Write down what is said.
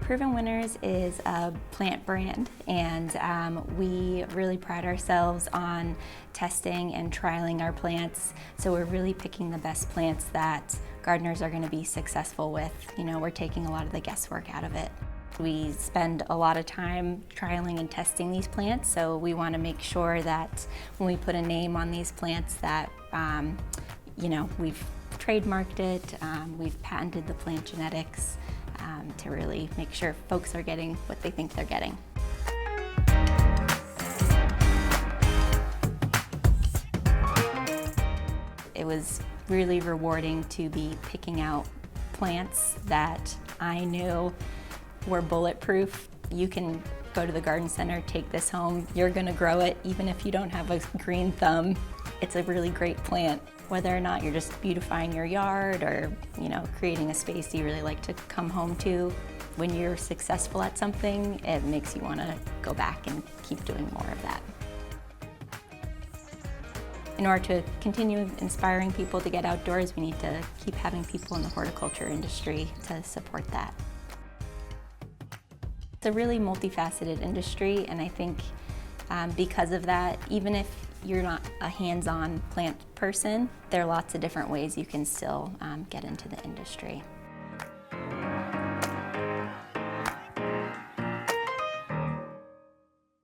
Proven Winners is a plant brand, and we really pride ourselves on testing and trialing our plants. So we're really picking the best plants that gardeners are going to be successful with. You know, we're taking a lot of the guesswork out of it. We spend a lot of time trialing and testing these plants, so we want to make sure that when we put a name on these plants that, you know, we've trademarked it, we've patented the plant genetics, to really make sure folks are getting what they think they're getting. It was really rewarding to be picking out plants that I knew were bulletproof. You can go to the garden center, take this home, you're gonna grow it even if you don't have a green thumb. It's a really great plant. Whether or not you're just beautifying your yard or, you know, creating a space you really like to come home to, when you're successful at something, it makes you want to go back and keep doing more of that. In order to continue inspiring people to get outdoors, we need to keep having people in the horticulture industry to support that. It's a really multifaceted industry, and I think because of that, even if you're not a hands-on plant person, there are lots of different ways you can still get into the industry.